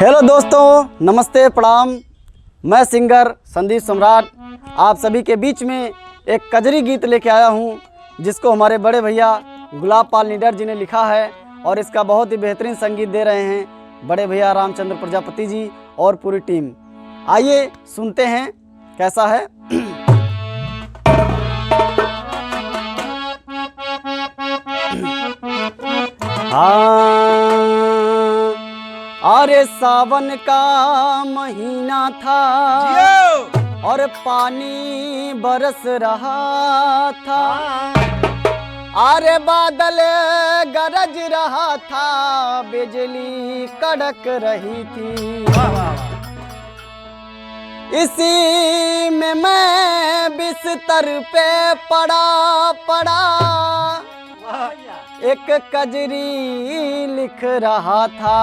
Hello दोस्तों, नमस्ते, प्रणाम। मैं सिंगर संदीप सम्राट आप सभी के बीच में एक कजरी गीत लेके आया हूँ, जिसको हमारे बड़े भैया गुलाब पाल निडर जी ने लिखा है और इसका बहुत ही बेहतरीन संगीत दे रहे हैं बड़े भैया रामचंद्र प्रजापति जी और पूरी टीम। आइए सुनते हैं कैसा है। अरे सावन का महीना था और पानी बरस रहा था। अरे बादल गरज रहा था, बिजली कड़क रही थी। इसी में मैं बिस्तर पे पड़ा एक कजरी लिख रहा था।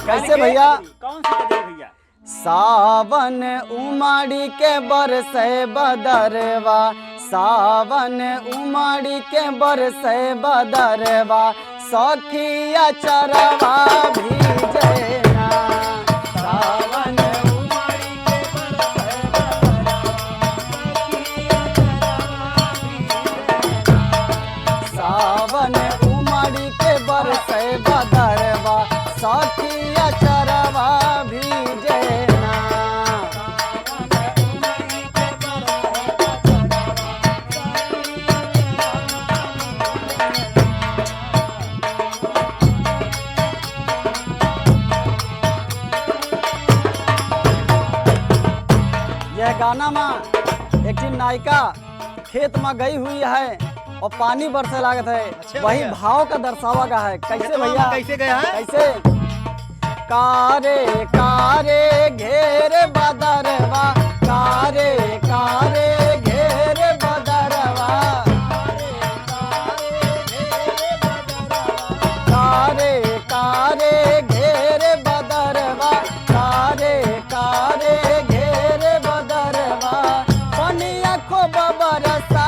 कैसे भैया? कौन सी कजरी भैया? सावन उमड़ी के बरसे बदरवा, सावन उमड़ी के बरसे बदरवा, सखिया चरवा भीजे ना। सावन उमड़ी के बरसे सावन उमड़ी के बरसे बदरवा, सखिया चरवा भीजे ना। यह गाना में एक नायिका खेत में गई हुई है और पानी बरसे लागत है, वही भाव का दर्शावा का है। कैसे भैया? कैसे गया है? कैसे? कारे कारे घेरे बदरवा, कारे कारे घेरे बदरवा, कारे कारे घेरे बदरवा, कारे कारे घेरे बदरवा, पनिया को बरसा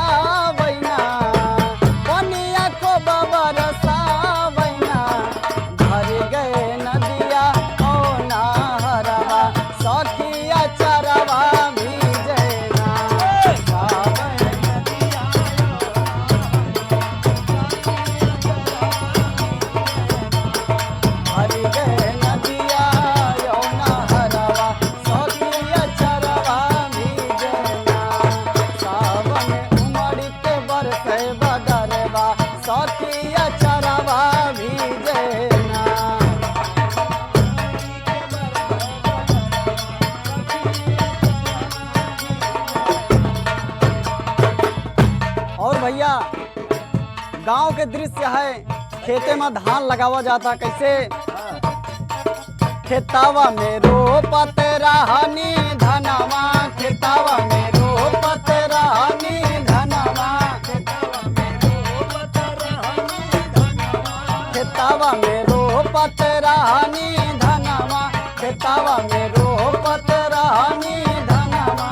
भैया गांव के दृश्य है। खेते में धान लगावा जाता। कैसे? खेतावा में रोपत रहनी धनवा, खेतावा में रोपत रहनी धनवा, खेतावा में रोपत रहनी धनवा, खेतावा में रोपत रहनी धनवा।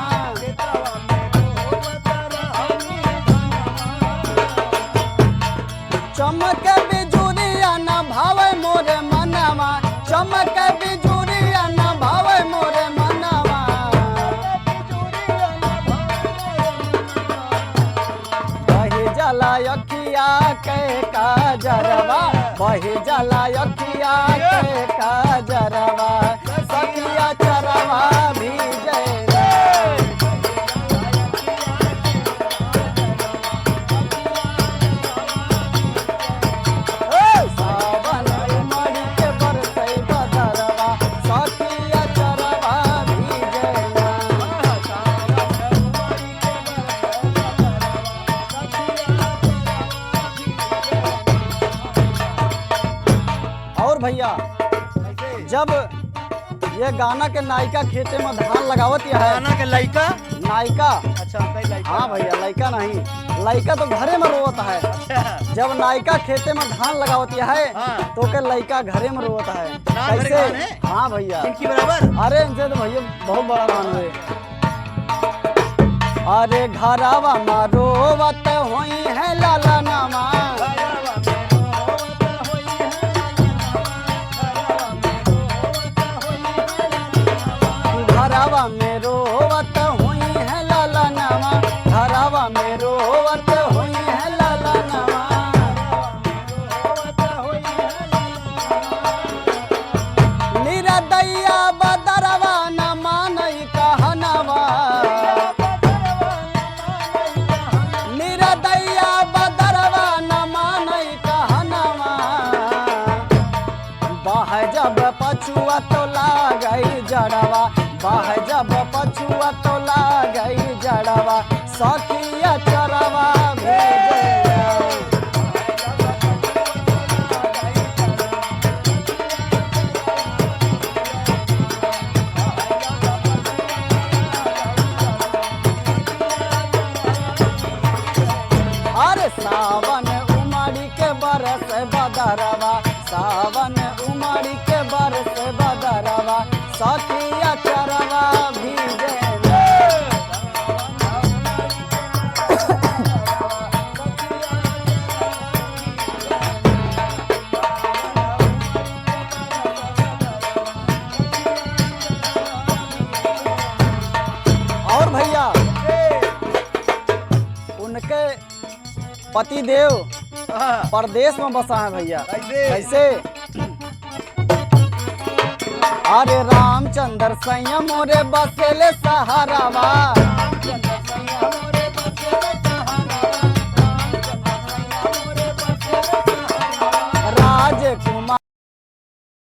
चमक बिजुरिया न भावे मोरे मनवा, चमक बिजुरिया न भावे मोरे मनवा, बही जला अखिया के काजरवा, बही जला अखिया के काजरवा, सखिया चरवा भीजे। भैया जब ये गाना के नायिका खेते में धान लगावत है। गाना के लड़का नायिका? अच्छा लड़का। हाँ भैया, लड़का नहीं, लड़का तो घरे में रोता है। अच्छा। जब नायिका खेते में धान लगावत है हाँ। तो के लड़का घरे में रोता है। कैसे? हाँ भैया, इनकी बराबर। अरे इनसे तो भैया बहुत बड़ा नाम है। अरे घरवा में रोवत होई है लाला नामा, जब पछुआ तो लागई जड़वा, बाह जब पछुआ तो लागई जड़वा, सखिया चरवा भेजला। अरे सावन उमड़ी के बरस बदरवा, सावन उमड़ी के बरस बदरवा, सखिया चरवा भीजेला। और भैया उनके पति देव हाँ, परदेश में बसा है भैया। कैसे? अरे रामचंद्र संयम मोरे बसेले सहारावा,